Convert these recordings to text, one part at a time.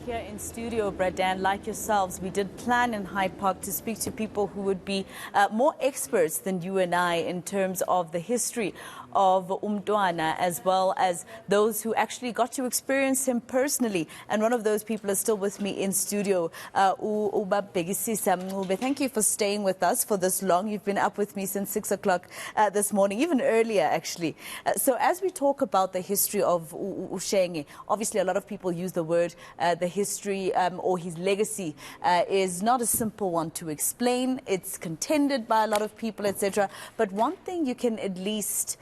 here in studio, Bradan, like yourselves, we did plan in Hyde Park to speak to people who would be more experts than you and I in terms of the history of Umntwana, as well as those who actually got to experience him personally. And one of those people is still with me in studio, Bhekisisa Mncube. Thank you for staying with us for this long. You've been up with me since 6 o'clock this morning, even earlier, actually. So as we talk about the history of Ushenge, obviously a lot of people use the word the history or his legacy is not a simple one to explain. It's contended by a lot of people, etc. But one thing you can at least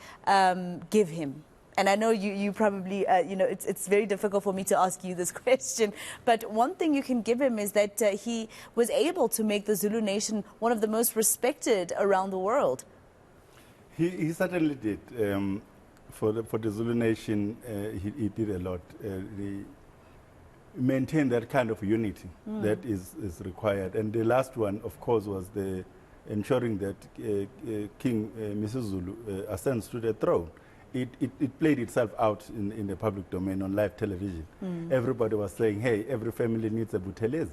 give him, and I know you probably, it's very difficult for me to ask you this question, but one thing you can give him is that he was able to make the Zulu nation one of the most respected around the world. He certainly did. For the Zulu nation, he did a lot. He maintained that kind of unity that is required. And the last one, of course, was the ensuring that King Mngosuthu ascends to the throne. It played itself out in the public domain on live television. Everybody was saying, hey, every family needs a Buthelezi.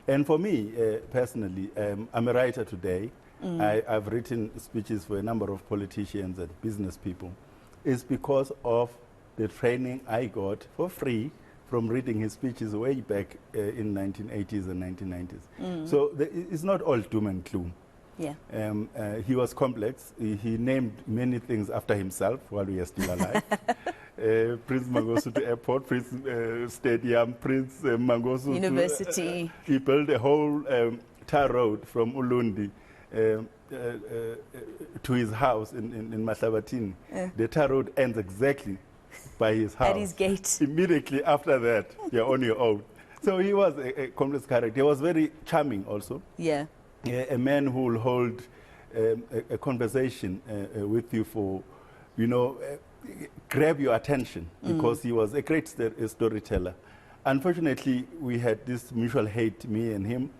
And for me, personally, I'm a writer today. I've written speeches for a number of politicians and business people. It's because of the training I got for free from reading his speeches way back in 1980s and 1990s. So it's not all doom and gloom. Yeah. He was complex. He named many things after himself while we are still alive. Prince Mangosuthu Airport, Prince Stadium, Prince Mangosuthu University. He built a whole tar road from Ulundi to his house in Mahlabatini. The tar road ends exactly by his house. At his gate. Immediately after that, you're on your own. So he was a complex character. He was very charming also. Yeah. A man who will hold a conversation with you for, grab your attention, because he was a great storyteller. Unfortunately, we had this mutual hate, me and him.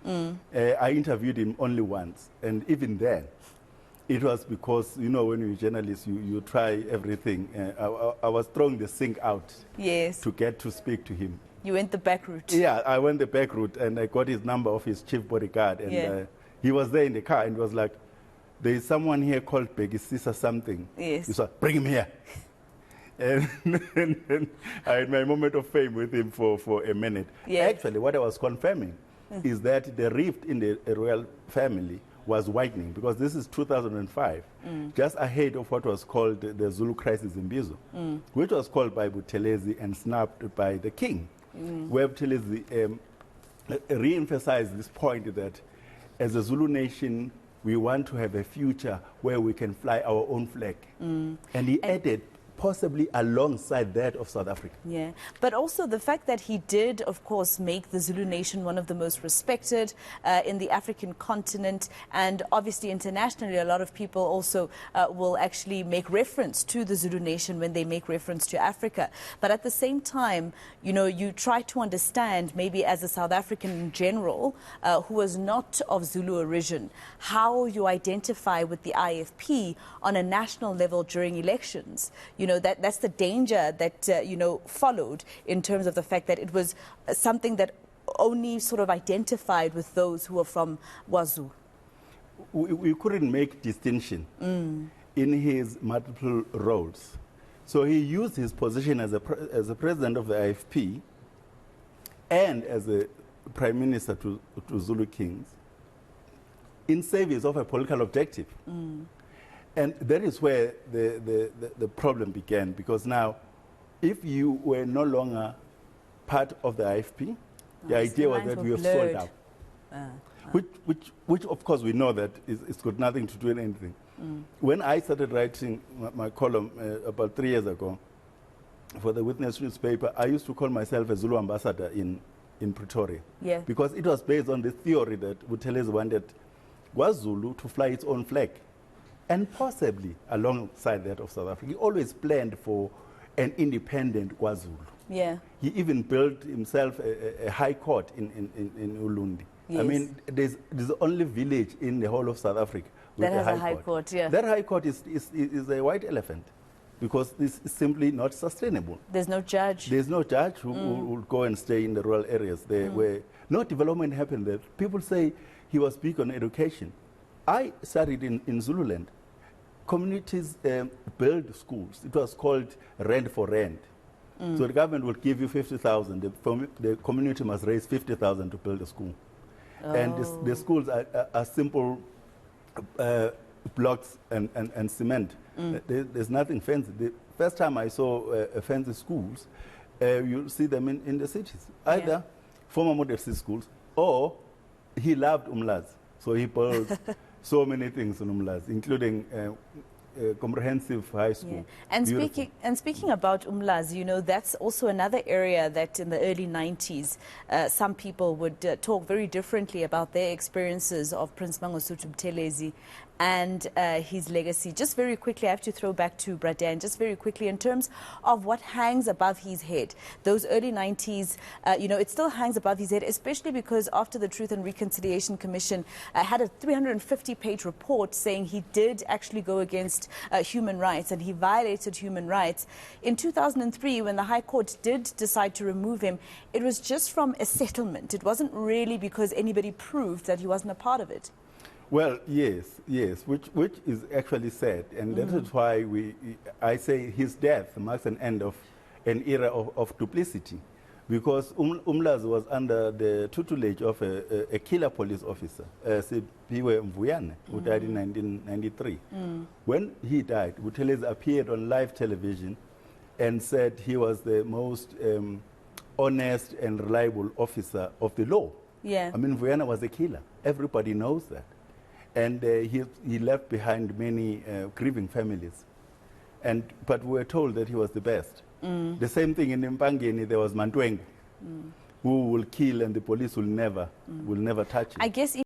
I interviewed him only once, and even then, it was because, when you're a journalist, you try everything. I was throwing the sink out to get to speak to him. You went the back route. Yeah, I went the back route, and I got his number of his chief bodyguard, and he was there in the car, and was like, there is someone here called Bhekisisa something. Yes. He said, bring him here. And I had my moment of fame with him for a minute. Yeah. Actually, what I was confirming is that the rift in the royal family was widening, because this is 2005, just ahead of what was called the Zulu crisis in Bizo, which was called by Buthelezi and snapped by the king, where Buthelezi re-emphasized this point that as a Zulu nation, we want to have a future where we can fly our own flag. And he added, possibly alongside that of South Africa. Yeah, but also the fact that he did, of course, make the Zulu nation one of the most respected in the African continent, and obviously internationally, a lot of people also will actually make reference to the Zulu nation when they make reference to Africa. But at the same time, you try to understand, maybe as a South African in general, who was not of Zulu origin, how you identify with the IFP on a national level during elections. That's the danger that, followed in terms of the fact that it was something that only sort of identified with those who are from Wazoo. We couldn't make distinction in his multiple roles. So he used his position as a president of the IFP and as a prime minister to Zulu kings in service of a political objective. And that is where the problem began, because now, if you were no longer part of the IFP, the idea was that we have sold out. Which of course we know that it's got nothing to do with anything. When I started writing my column about 3 years ago for the Witness newspaper, I used to call myself a Zulu ambassador in Pretoria. Yeah. Because it was based on the theory that Buthelezi wanted KwaZulu to fly its own flag, and possibly alongside that of South Africa. He always planned for an independent KwaZulu. Yeah. He even built himself a high court in Ulundi. Yes. I mean, there's the only village in the whole of South Africa with that has a high court. Yeah. That high court is a white elephant. because this is simply not sustainable. There's no judge. There's no judge who will go and stay in the rural areas there where no development happened there. People say he was big on education. I studied in Zululand. Communities build schools. It was called rent for rent. So the government will give you 50,000. The community must raise 50,000 to build a school. Oh. And the schools are simple blocks and cement. There's nothing fancy. The first time I saw fancy schools, you'll see them in the cities. Either former model schools, or he loved Umlazi. So he built so many things in Umlazi, including comprehensive high school. Yeah. And speaking about Umlazi, you know, that's also another area that in the early 90s, some people would talk very differently about their experiences of Prince Mangosuthu Buthelezi and his legacy. Just very quickly, I have to throw back to Bradan, just very quickly, in terms of what hangs above his head. Those early 90s, you know, it still hangs above his head, especially because after the Truth and Reconciliation Commission had a 350-page report saying he did actually go against human rights and he violated human rights. In 2003, when the High Court did decide to remove him, it was just from a settlement. It wasn't really because anybody proved that he wasn't a part of it. Well, yes, which is actually sad, and that is why I say his death marks an end of an era of duplicity, because Umlazi was under the tutelage of a killer police officer, Sipiwe Mvuyane, who died in 1993. When he died, Buthelezi appeared on live television and said he was the most honest and reliable officer of the law. Yeah. I mean, Mvuyane was a killer. Everybody knows that. And he left behind many grieving families. But we were told that he was the best. The same thing in Mpangeni, there was Mantwengu, who will kill and the police will never touch him. I guess